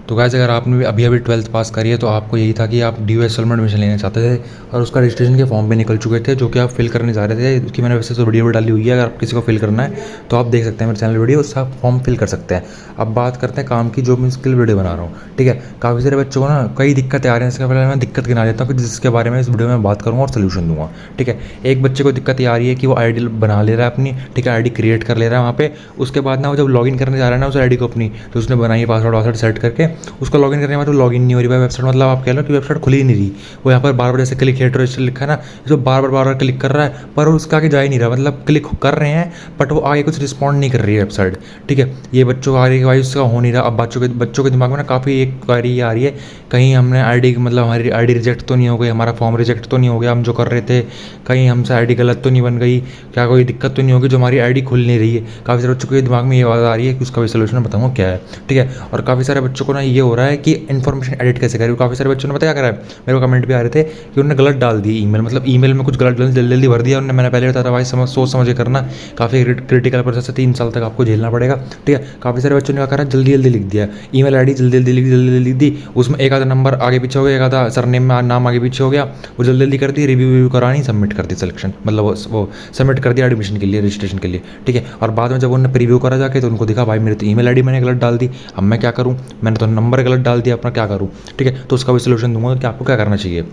तो गाइस अगर आपने भी अभी अभी 12th पास करी है तो आपको यही था कि आप DOSL में एडमिशन लेना चाहते थे और उसका रजिस्ट्रेशन के फॉर्म भी निकल चुके थे जो कि आप फिल करने जा रहे थे। उसकी मैंने वैसे तो वीडियो भी डाली हुई है, अगर आप किसी को फिल करना है तो आप देख सकते हैं मेरे चैनल वीडियो, उससे आप फॉर्म फिल कर सकते हैं। अब बात करते हैं काम की, जो मैं स्किल वीडियो बना रहा हूँ। ठीक है, काफ़ी सारे बच्चों को ना कई दिक्कतें आ रही हैं। इसके पहले मैं दिक्कत गिना देता हूँ कि जिसके बारे में इस वीडियो में बात करूँगा और सोल्यूशन दूंगा। ठीक है, एक बच्चे को दिक्कत ये आ रही है कि वो आईडी बना ले रहा है अपनी, ठीक है, आईडी क्रिएट कर ले रहा है वहाँ पे। उसके बाद ना वो जब लॉगिन करने जा रहा है ना उस आईडी को अपनी, तो उसने बनाई है पासवर्ड वासवर्ड सेट करके, उसको लॉगिन करने के बाद वो लॉगिन नहीं हो रही है वेबसाइट। मतलब आप कह लो कि वेबसाइट खुली ही नहीं रही। वो यहाँ पर बार बार जैसे क्लिक हियर टू रजिस्टर लिखा है ना, इसको बार बार क्लिक कर रहा है पर उसका आगे जा ही नहीं रहा। मतलब क्लिक कर रहे हैं बट वो आगे कुछ रिस्पॉन्ड नहीं कर रही है वेबसाइट। ठीक है, ये बच्चों को आ रही है भाई, उसका हो नहीं रहा। अब बच्चों के दिमाग में ना काफ़ी एक क्वेरी आ रही है, कहीं हमने आईडी मतलब हमारी आईडी रिजेक्ट तो नहीं हो गई, हमारा फॉर्म रिजेक्ट तो नहीं हो गया हम जो कर रहे थे, कहीं हमसे आईडी गलत तो नहीं बन गई, क्या कोई दिक्कत तो नहीं होगी जो हमारी आईडी खुल नहीं रही है। काफ़ी सारे बच्चों के दिमाग में ये बात आ रही है कि उसका भी सोल्यूशन बताऊँगा क्या है। ठीक है, और काफ़ी सारे बच्चों को ना ये हो रहा है कि इन्फॉर्मेशन एडिट कैसे करें। काफ़ी सारे बच्चों ने पता क्या करा है, मेरे को कमेंट भी आ रहे थे कि उन्होंने गलत डाल दी ईमेल, मतलब ईमेल में कुछ गलत जल्दी जल्दी भर दिया उन्होंने। मैंने पहले बताया था भाई सोच समझ के करना, काफ़ी क्रिटिकल प्रोसेस है, 3 साल तक आपको झेलना पड़ेगा। ठीक है, काफ़ी सारे बच्चों ने क्या करा, जल्दी जल्दी लिख दिया ईमेल आईडी, जल्दी लिख दी, उसमें एक आधा नंबर आगे पीछे हो गया, एक आधा सरनेम में नाम आगे पीछे हो गया, वो जल्दी कर दी, रिव्यू करानी, सबमिट कर दी सिलेक्शन, मतलब वो सबमिट कर दिया एडमिशन के लिए, रजिस्ट्रेशन के लिए। ठीक है, और बाद में जब उन्होंने प्रीव्यू करा जाके तो उनको दिखा भाई मेरी तो ईमेल आईडी मैंने गलत डाल दी, अब मैं क्या करूँ, मैंने तो नंबर गलत डाल दिया अपना, क्या करूँ। ठीक है, तो उसका भी सोल्यूशन दूंगा कि आपको क्या करना चाहिए।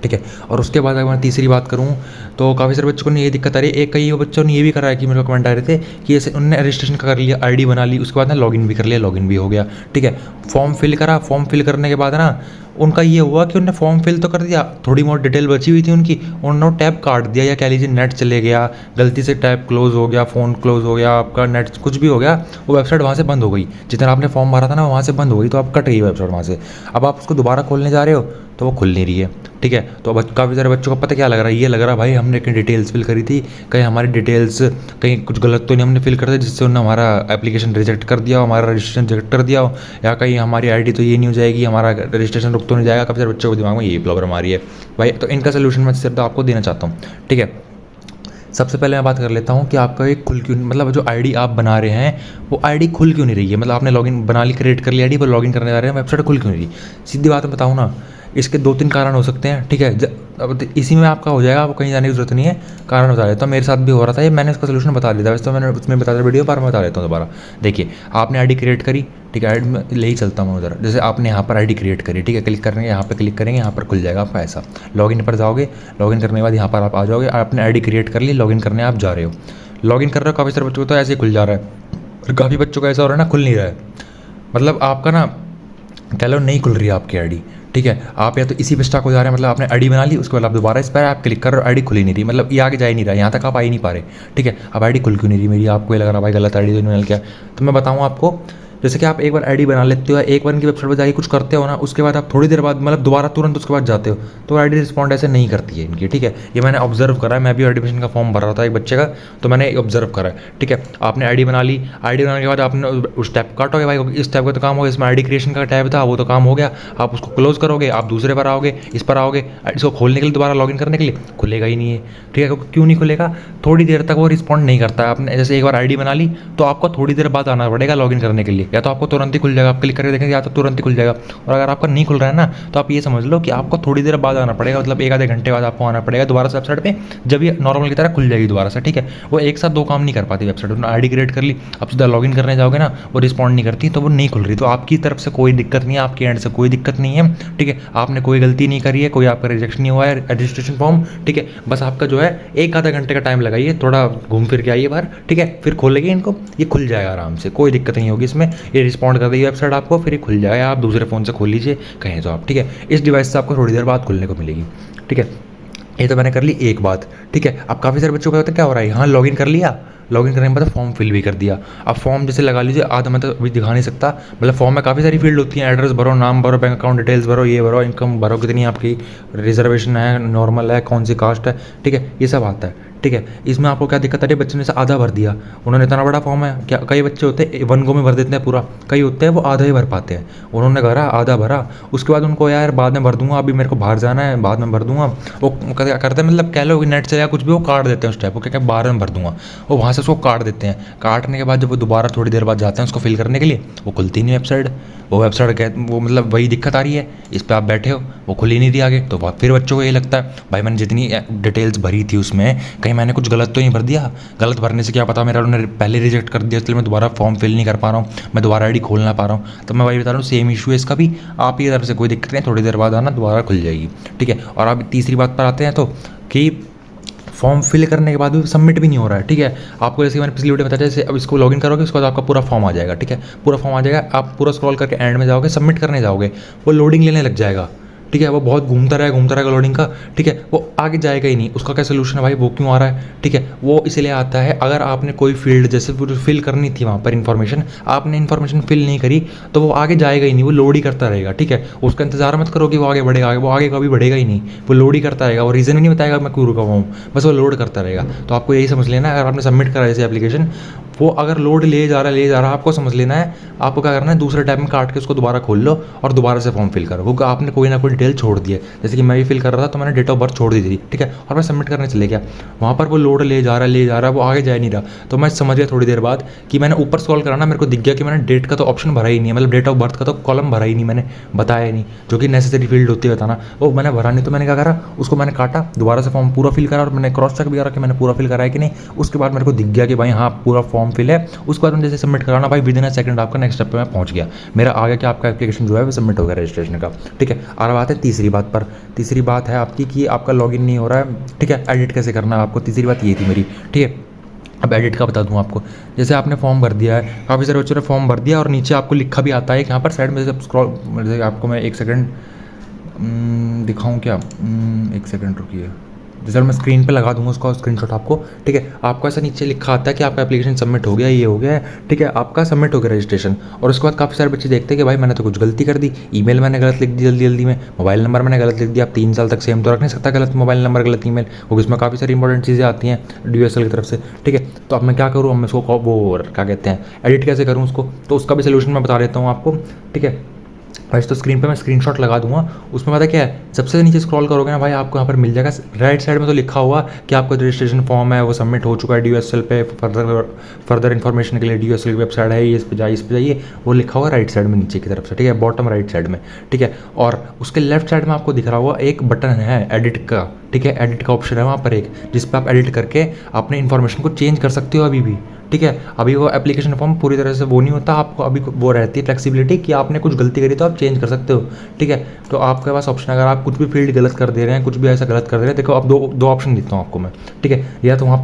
ठीक है, और उसके बाद अगर मैं तीसरी बात करूँ तो काफ़ी सारे बच्चों को ये दिक्कत आ रही है। एक कई बच्चों ने ये भी करा है कि मेरे को कमेंट आ रहे थे कि ऐसे उन्होंने रजिस्ट्रेशन कर लिया, आईडी बना ली, उसके बाद ना लॉगिन भी कर लिया, लॉगिन भी हो गया। ठीक है, फॉर्म फिल करा, फॉर्म फिल करने के बाद ना उनका ये हुआ कि उन्होंने फॉर्म फिल तो कर दिया, थोड़ी बहुत डिटेल बची हुई थी उनकी, उन्होंने टैब काट दिया, या कह लीजिए नेट चले गया, गलती से टैब क्लोज हो गया, फ़ोन क्लोज हो गया, आपका नेट कुछ भी हो गया, वो वेबसाइट वहाँ से बंद हो गई। जितना आपने फॉर्म भरा था ना वहाँ से बंद हो गई, तो आप कट गई वेबसाइट वहाँ से। अब आप उसको दोबारा खोलने जा रहे हो तो वो खुल नहीं रही है। ठीक है, तो अब काफ़ी सारे बच्चों को पता क्या लग रहा है, ये लग रहा है भाई हमने कहीं डिटेल्स फिल करी थी, कहीं हमारी डिटेल्स कहीं कुछ गलत तो नहीं हमने फिल कर दिया जिससे उन्होंने हमारा एप्लीकेशन रिजेक्ट कर दिया हो, हमारा रजिस्ट्रेशन रिजेक्ट कर दिया हो, या कहीं हमारी आईडी तो ये नहीं हो जाएगी, हमारा रजिस्ट्रेशन रुक तो नहीं जाएगा। काफ़ी सारे बच्चों के दिमाग में यही प्रॉब्लम आ रही है भाई। तो इनका सोल्यूशन मैं सिर्फ आपको देना चाहता हूँ। ठीक है, सबसे पहले मैं बात कर लेता हूँ कि आपका एक खुल क्यों, मतलब जो आईडी आप बना रहे हैं वो आईडी खुल क्यों नहीं रही है। मतलब आपने लॉगिन बना ली, क्रिएट कर ली आईडी, पर लॉगिन करने जा रहे हैं वेबसाइट खुल क्यों नहीं रही। सीधी बात मैं बताऊँ ना, इसके 2-3 कारण हो सकते हैं। ठीक है, अब इसी में आपका हो जाएगा, आपको कहीं जाने की जरूरत नहीं है। कारण बता देता हूँ, मेरे साथ भी हो रहा था ये, मैंने इसका सोल्यूशन बता दिया था वैसे तो, मैंने उसमें बता दिया वीडियो पर, मैं बता देता हूँ दोबारा। देखिए, आपने आईडी क्रिएट करी, ठीक है, आईडी में ले ही चलता हूँ उधर। जैसे आपने यहाँ पर आईडी क्रिएट करी, ठीक है, क्लिक करेंगे यहाँ पर, क्लिक करेंगे यहाँ पर खुल जाएगा आपका ऐसा। लॉगिन पर जाओगे, लॉगिन करने के बाद यहाँ पर आप आ जाओगे, आपने आईडी क्रिएट कर ली, लॉगिन करने आप जा रहे हो, लॉगिन कर रहे हो। काफ़ी सारे बच्चों को तो ऐसे ही खुल जा रहा है, और काफ़ी बच्चों का ऐसा हो रहा है ना खुल नहीं रहा है। मतलब आपका ना कह लो नहीं खुल रही है आपकी आईडी। ठीक है, आप या तो इसी पे स्टक हो जा रहे हैं, मतलब आपने आईडी बना ली, उसके बाद आप दोबारा इस पर आप क्लिक कर रहे हो, आईडी खुल ही नहीं रही, मतलब ये आगे जा ही नहीं रहा, यहाँ तक आप आ ही नहीं पा रहे। ठीक है, अब आईडी खुल क्यों नहीं रही मेरी, आपको ये लग रहा भाई गलत आईडी तो नहीं मिल गया। तो मैं बताऊँ आपको, जैसे कि आप एक बार आईडी बना लेते हो, एक बार इनकी वेबसाइट पर जाके कुछ करते हो ना, उसके बाद आप थोड़ी देर बाद मतलब दोबारा तुरंत उसके बाद जाते हो तो आईडी रिस्पॉन्ड ऐसे नहीं करती है इनकी। ठीक है, ये मैंने ऑब्जर्व करा है, मैं भी एडमिशन का फॉर्म भर रहा था एक बच्चे का, तो मैंने ऑब्जर्व करा है। ठीक है, आपने आईडी बना ली, आईडी बनाने के बाद आपने उस टैब काटोगे भाई, इस टैब का तो काम हो गया, इसमें आईडी क्रिएशन का टैब था वो तो काम हो गया, आप उसको क्लोज करोगे, आप दूसरे पर आओगे, इस पर आओगे, इसको खोलने के लिए दोबारा लॉगिन करने के लिए खुलेगा ही नहीं है। ठीक है, क्यों नहीं खुलेगा, थोड़ी देर तक वो रिस्पॉन्ड नहीं करता है। आपने जैसे एक बार आईडी बना ली तो आपको थोड़ी देर बाद आना पड़ेगा लॉगिन करने के लिए, या तो आपको तुरंत ही खुल जाएगा, आप क्लिक करके देखेंगे या तो तुरंत ही खुल जाएगा। और अगर आपका नहीं खुल रहा है ना, तो आप ये समझ लो कि आपको थोड़ी देर बाद आना पड़ेगा, मतलब 1 आधे घंटे बाद आपको आना पड़ेगा दोबारा से वेबसाइट पे, जब ये नॉर्मल की तरह खुल जाएगी दोबारा से। ठीक है, वो एक साथ 2 काम नहीं कर पाती वेबसाइट। उन्होंने आईडी क्रिएट कर ली, अब सीधा लॉगिन करने जाओगे ना वो रिस्पॉन्ड नहीं करती, तो वो नहीं खुल रही। तो आपकी तरफ से कोई दिक्कत नहीं है, आपके एंड से कोई दिक्कत नहीं है। ठीक है, आपने कोई गलती नहीं करी है, कोई आपका रिजेक्शन नहीं हुआ है रजिस्ट्रेशन फॉर्म। ठीक है, बस आपका जो है 1 आधा घंटे का टाइम लगाइए, थोड़ा घूम फिर के आइए बाहर। ठीक है, फिर खोलेंगे इनको, ये खुल जाएगा आराम से, कोई दिक्कत नहीं होगी इसमें। ये रिस्पॉन्ड कर देगी वेबसाइट आपको, फिर ये खुल जाएगा, आप दूसरे फ़ोन से खोल लीजिए कहीं तो आप। ठीक है, इस डिवाइस से आपको थोड़ी देर बाद खुलने को मिलेगी। ठीक है, ये तो मैंने कर ली एक बात। ठीक है, अब काफ़ी सारे बच्चों को पता क्या हो रहा है, हाँ लॉगिन कर लिया, लॉगिन करने के बाद फॉर्म फिल भी कर दिया। अब फॉर्म जैसे लगा लीजिए, आधा मैं तो अभी दिखा नहीं सकता, मतलब फॉर्म में काफ़ी सारी फील्ड होती हैं, एड्रेस भरो, नाम भरो, बैंक अकाउंट डिटेल्स भरो, ये भरो, इनकम भरो, कितनी आपकी रिजर्वेशन है, नॉर्मल है, कौन सी कास्ट है। ठीक है, ये सब आता है। ठीक है। इसमें आपको क्या दिक्कत आ रही है, बच्चे ने से आधा भर दिया, उन्होंने इतना बड़ा फॉर्म है, क्या कई बच्चे होते हैं वन गो में भर देते हैं पूरा, कई होते हैं वो आधा ही भर पाते हैं, उन्होंने भरा आधा भरा, उसके बाद उनको यार बाद में भर दूंगा, अभी मेरे को बाहर जाना है बाद में भर दूंगा, वो क्या करते हैं मतलब कह लो कि नेट से या कुछ भी वो काट देते हैं उस टाइप, वो क्या बाद में भर दूंगा, वो वहाँ से उसको काट देते हैं, काटने के बाद जब वो दोबारा थोड़ी देर बाद जाते हैं उसको फिल करने के लिए, वो खुलती नहीं वेबसाइट, वो वेबसाइट वो मतलब वही दिक्कत आ रही है, इस पर आप बैठे हो वो खुल ही नहीं दी आगे, तो फिर बच्चों को ये लगता है भाई मैंने जितनी डिटेल्स भरी थी उसमें कहीं मैंने कुछ गलत तो नहीं भर दिया, गलत भरने से क्या पता मेरा उन्होंने पहले रिजेक्ट कर दिया, इसलिए मैं दोबारा फॉर्म फिल नहीं कर पा रहा हूँ, मैं दोबारा आईडी खोल ना पा रहा हूँ। तो मैं वही बता रहा हूँ सेम इशू है इसका भी, आप की तरफ से कोई दिक्कत नहीं, थोड़ी देर बाद आना दोबारा खुल जाएगी, ठीक है। और अब तीसरी बात पर आते हैं तो कि फॉर्म फिल करने के बाद भी सबमिट भी नहीं हो रहा है, ठीक है। आपको जैसे मैंने पिछली वीडियो बताया, जैसे अब इसको लॉगिन करोगे उसके बाद आपका पूरा फॉर्म आ जाएगा, ठीक है, पूरा फॉर्म आ जाएगा, आप पूरा स्क्रॉल करके एंड में जाओगे, सबमिट करने जाओगे, वो लोडिंग लेने लग जाएगा, ठीक है, वो बहुत घूमता रहेगा लोडिंग का, ठीक है, वो आगे जाएगा ही नहीं। उसका क्या सोल्यूशन है भाई, वो क्यों आ रहा है, ठीक है, वो इसलिए आता है अगर आपने कोई फील्ड जैसे फिल करनी थी वहाँ पर इन्फॉर्मेशन, आपने इन्फॉर्मेशन फिल नहीं करी तो वो आगे जाएगा ही नहीं, वो लोड ही करता रहेगा, ठीक है। उसका इंतजार मत करो कि वो आगे बढ़ेगा, वो आगे कभी बढ़ेगा ही नहीं, वो लोड ही करता रहेगा, वो रीज़न भी नहीं बताएगा मैं क्यों रुका हुआ हूँ, बस वो लोड करता रहेगा। तो आपको यही समझ लेना है, अगर आपने सबमिट करा जैसे एप्लीकेशन, वो अगर लोड ले जा रहा है आपको समझ लेना है, आपको क्या करना है दूसरे टैब में काट के उसको दोबारा खोल लो और दोबारा से फॉर्म फिल करो, क्योंकि आपने कोई ना कोई डिटेल छोड़ दी है। जैसे कि मैं भी फिल कर रहा था तो मैंने डेट ऑफ बर्थ छोड़ दी थी, ठीक है, और मैं सबमिट करने चले गया, वहाँ पर वो लोड ले जा रहा है, वो आगे जा नहीं रहा, तो मैं समझ गया थोड़ी देर बाद कि मैंने ऊपर स्क्रॉल करा ना, मेरे को दिख गया कि मैंने डेट का तो ऑप्शन भरा ही नहीं है, मतलब डेट ऑफ बर्थ का तो कॉलम भरा ही नहीं, मैंने बताया ही नहीं, जो कि नेसेसरी फील्ड होती है बताना, वो मैंने भरा नहीं। तो मैंने क्या करा, उसको मैंने काटा, दोबारा से फॉर्म पूरा फिल करा और मैंने क्रॉस चेक भी करा कि मैंने पूरा फिल करा है कि नहीं। उसके बाद मेरे को दिख गया कि भाई हाँ पूरा फॉर्म फिल है। उसके बाद जैसे सबमिट कराना भाई विद इन अ सेकंड आपका नेक्स्ट स्टेप पे मैं पहुंच गया, मेरा आ गया कि आपका एप्लीकेशन जो है वो सबमिट हो गया रजिस्ट्रेशन का, ठीक है। और बात है तीसरी बात पर, तीसरी बात है आपकी कि आपका लॉगिन नहीं हो रहा है, ठीक है, एडिट कैसे करना है आपको, तीसरी बात ये थी मेरी, ठीक है। अब एडिट का बता दूं आपको, जैसे आपने फॉर्म भर दिया है, काफ़ी सारे बच्चों ने फॉर्म भर दिया और नीचे आपको लिखा भी आता है यहाँ पर साइड में, जैसे स्क्रॉल, जैसे आपको मैं एक सेकंड दिखाऊं क्या, एक सेकंड रुकिए, जैसे मैं स्क्रीन पे लगा दूंगा उसका स्क्रीनशॉट आपको, ठीक है। आपको ऐसा नीचे लिखा आता है कि आपका एप्लीकेशन सबमिट हो गया, ये हो गया है, ठीक है, आपका सबमिट हो गया रजिस्ट्रेशन। और उसके बाद काफ़ी सारे बच्चे देखते हैं कि भाई मैंने तो कुछ गलती कर दी, ईमेल मैंने गलत लिख दी जल्दी में, मोबाइल नंबर मैंने गलत लिख दिया। आप 3 साल तक सेम तो रख नहीं सकता गलत मोबाइल नंबर गलत ईमेल, क्योंकि इसमें काफ़ी सारी इंपॉर्टेंट चीज़ें आती हैं DSL की तरफ से, ठीक है। तो अब मैं क्या करूँ, अब मैं उसको वो क्या कहते हैं एडिट कैसे करूँ उसको, तो उसका भी सोल्यूशन मैं बता देता हूँ आपको, ठीक है। वैसे तो स्क्रीन पे मैं स्क्रीनशॉट लगा दूंगा, उसमें पता क्या है, सबसे नीचे स्क्रॉल करोगे ना भाई आपको यहाँ पर मिल जाएगा राइट साइड में, तो लिखा हुआ कि आपका जो रजिस्ट्रेशन फॉर्म है वो सबमिट हो चुका है DSL पे, फर्दर इन्फॉर्मेशन के लिए DSL की वेबसाइट है, इस पे जाइए, वो लिखा हुआ राइट साइड में नीचे की तरफ से, ठीक है, बॉटम राइट साइड में, ठीक है। और उसके लेफ्ट साइड में आपको दिख रहा हुआ एक बटन है एडिट का, ठीक है, एडिट का ऑप्शन है वहाँ पर एक, जिस पर आप एडिट करके अपने इन्फॉर्मेशन को चेंज कर सकते हो अभी भी, ठीक है। अभी वो एप्लीकेशन फॉर्म पूरी तरह से वो नहीं होता, आपको अभी वो रहती है फ्लेक्सिबिलिटी कि आपने कुछ गलती करी तो आप चेंज कर सकते हो, ठीक है। तो आपके पास ऑप्शन, अगर आप कुछ भी फील्ड गलत कर दे रहे हैं, कुछ भी ऐसा गलत कर दे रहे हैं, देखो अब दो ऑप्शन देता हूँ आपको मैं, ठीक है। या तो वहाँ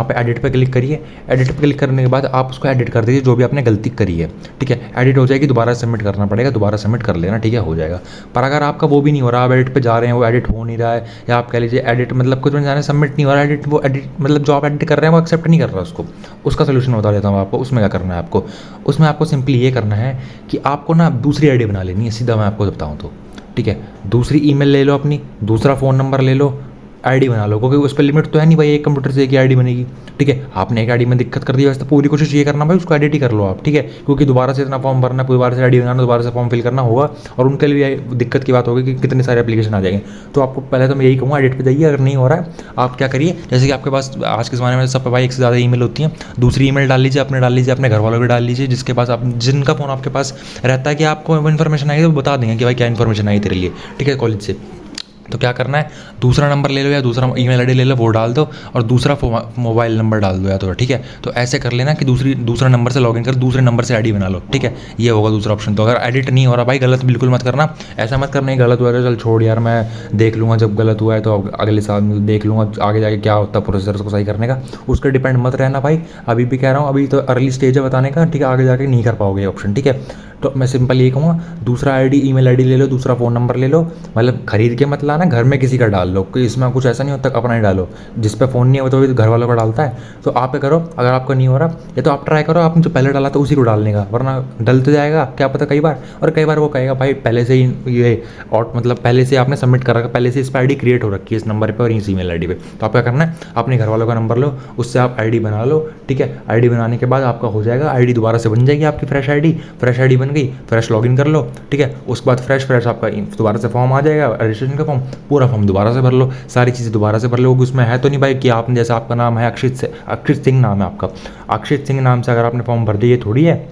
पर एडिट पे क्लिक करिए, एडिट पे क्लिक करने के बाद आप उसको एडिट कर दीजिए जो भी आपने गलती करी है, ठीक है, एडिट हो जाएगी, दोबारा सबमिट करना पड़ेगा, दोबारा सबमिट कर लेना, ठीक है, हो जाएगा। पर अगर आपका वो भी नहीं हो रहा, आप एडिट पे जा रहे हैं वो एडिट हो नहीं रहा है, या आप कह लीजिए एडिट मतलब कुछ जाने सबमिट नहीं हो रहा, एडिट वो एडिट मतलब जो आप एडिट कर रहे हैं वो एक्सेप्ट नहीं कर रहा उसको, उसका सोल्यूशन बता देता हूँ आपको। उसमें क्या करना है आपको, उसमें आपको सिंपली ये करना है कि आपको ना दूसरी आईडी बना लेनी है, सीधा मैं आपको बताऊँ तो, ठीक है। दूसरी ईमेल ले लो अपनी, दूसरा फ़ोन नंबर ले लो, आईडी बना लो, क्योंकि उस पर लिमिट तो है नहीं भाई एक कंप्यूटर से एक ही आईडी बनेगी, ठीक है। आपने एक आईडी में दिक्कत कर दी, वैसे तो पूरी कोशिश ये करना भाई उसको एडिट ही कर लो आप, ठीक है, क्योंकि दोबारा से इतना फॉर्म भरना, दोबारा से आईडी बनाना, दोबारा से फॉर्म फिल करना होगा, और उनके लिए दिक्कत की बात होगी कि कितने सारे एप्लीकेशन आ जाएंगे। तो आपको पहले तो मैं यही कहूँगा एडिट पे जाइए, अगर नहीं हो रहा है आप क्या करिए, जैसे कि आपके पास आज के ज़माने में सब भाई एक से ज़्यादा ईमेल होती हैं, दूसरी ईमेल डाल लीजिए, अपने डाल लीजिए, अपने घर वालों की डाल लीजिए, जिसके पास आप जिनका फ़ोन आपके पास रहता है कि आपको इन्फॉर्मेशन आई तो वो बता देंगे कि भाई क्या इन्फॉर्मेशन आई तेरे लिए, ठीक है, कॉलेज से। तो क्या करना है, दूसरा नंबर ले लो या दूसरा ईमेल आईडी ले लो, वो डाल दो, और दूसरा मोबाइल नंबर डाल दो या तो, ठीक है। तो ऐसे कर लेना कि दूसरा नंबर से लॉगिन कर, दूसरे नंबर से आईडी बना लो, ठीक है, ये होगा दूसरा ऑप्शन। तो अगर एडिट नहीं हो रहा भाई, गलत बिल्कुल मत करना, ऐसा मत करना गलत हुआ है चल छोड़ यार मैं देख लूँगा, जब गलत हुआ है तो अगले साल देख लूँगा आगे जाके क्या होता है प्रोसेसर उसको सही करने का, उस पर डिपेंड मत रहना भाई। अभी भी कह रहा हूँ, अभी तो अर्ली स्टेज है बताने का, ठीक है, आगे जाके नहीं कर पाओगे ऑप्शन, ठीक है। तो मैं सिंपल ये कहूँगा, दूसरा आईडी ईमेल आईडी ले लो, दूसरा फ़ोन नंबर ले लो, मतलब खरीद के मत लाना, डालना है घर में किसी का डाल लो, कोई इसमें कुछ ऐसा नहीं होता अपना ही डालो। जिस पे फ़ोन नहीं है वो तो घर वालों का डालता है। तो आप क्या करो, अगर आपका नहीं हो रहा या तो आप ट्राई करो आपने जो पहले डाला था उसी को डालने का, वरना डल तो जाएगा क्या पता कई बार। और कई बार वो कहेगा भाई पहले से ही ये और मतलब पहले से आपने सबमिट कर रखा, पहले से इस पर आई क्रिएट हो रखी है इस नंबर पर और इस ईमेल आईडी पे। तो आप क्या करना है, अपने घर वालों का नंबर लो, उससे आप आईडी बना लो, ठीक है। आईडी बनाने के बाद आपका हो जाएगा, आईडी दोबारा से बन जाएगी आपकी फ्रेश आईडी बन गई, फ्रेश लॉगिन कर लो, ठीक है। उसके बाद फ्रेश आपका दोबारा से फॉर्म आ जाएगा, रजिस्ट्रेशन का फॉर्म, पूरा फॉर्म दोबारा से भर लो, सारी चीज़ें दोबारा से भर लो। उसमें है तो नहीं भाई कि आपने जैसे आपका नाम है अक्षित सिंह नाम है आपका, अक्षित सिंह नाम से अगर आपने फॉर्म भर दिए थोड़ी है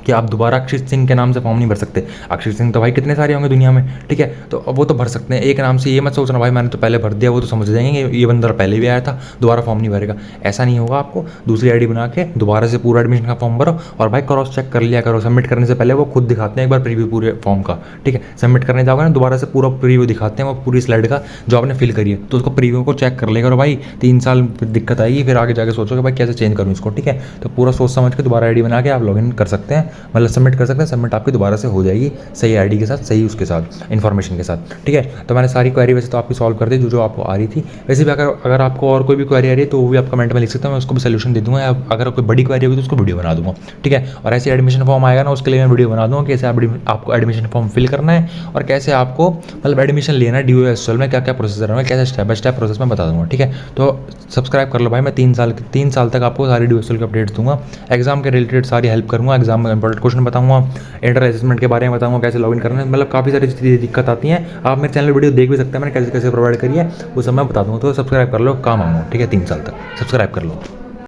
कि आप दोबारा अक्षित सिंह के नाम से फॉर्म नहीं भर सकते। अक्षित सिंह तो भाई कितने सारे होंगे दुनिया में, ठीक है। तो वो तो भर सकते हैं एक नाम से। ये मत सोचना भाई मैंने तो पहले भर दिया, वो तो समझ जाएंगे ये बंदा पहले भी आया था दोबारा फॉर्म नहीं भरेगा, ऐसा नहीं होगा। आपको दूसरी आईडी बना के दोबारा से पूरा एडमिशन का फॉर्म भरो। और भाई क्रॉस चेक कर लिया करो, सबमिट करने से पहले वो खुद दिखाते हैं एक बार प्रीव्यू पूरे फॉर्म का, ठीक है। सबमिट करने जाओगे ना दोबारा से पूरा प्रीव्यू दिखाते हैं वो पूरी स्लाइड का जो आपने फिल करी है, तो उसको प्रीव्यू को चेक कर लिया करो भाई। 3 साल दिक्कत आएगी, फिर आगे जाके सोचोगे भाई कैसे चेंज करूँ इसको, ठीक है। तो पूरा सोच समझ के दोबारा आईडी बना के आप लॉगिन कर सकते हैं, मतलब सबमिट कर सकते हैं। सबमिट आपकी दोबारा से हो जाएगी सही आईडी के साथ, सही उसके साथ इन्फॉर्मेशन के साथ, ठीक है। तो मैंने सारी क्वेरी वैसे तो आपकी सॉल्व कर दी जो आपको आ रही थी। वैसे भी अगर आपको और कोई भी क्वेरी आ रही है तो वो भी आप कमेंट में लिख सकते हैं, मैं उसको भी सोल्यूशन दे दूँगा। अगर कोई बड़ी क्वेरी होगी तो उसको वीडियो बना दूँगा, ठीक है। और ऐसे एडमिशन फॉर्म आएगा ना उसके लिए मैं वीडियो बना दूँगा कैसे आपको एडमिशन फॉर्म फिल करना है और कैसे आपको मतलब एडमिशन लेना है DOSL में, क्या क्या प्रोसेस रहना है, कैसे स्टेप बाय स्टेप प्रोसेस में बता दूँगा, ठीक है। तो सब्सक्राइब कर लो भाई, मैं 3 साल तक आपको सारी DOSL के अपडेट्स दूंगा, एग्जाम के रिलेटेड सारी हेल्प करूँगा, एग्जाम में इंपॉर्टेंट क्वेश्चन बताऊँगा, इंटर असेसमेंट के बारे में बताऊँगा कैसे लॉगिन करना है, मतलब काफ़ी सारी चीज़ें दिक्कत आती हैं। आप मेरे चैनल वीडियो देख भी सकते हैं मैंने कैसे कैसे प्रोवाइड करी है, वो सब मैं बता दूँगा। तो सब्सक्राइब कर लो, काम आऊँगा, ठीक है। 3 साल तक सब्सक्राइब कर लो।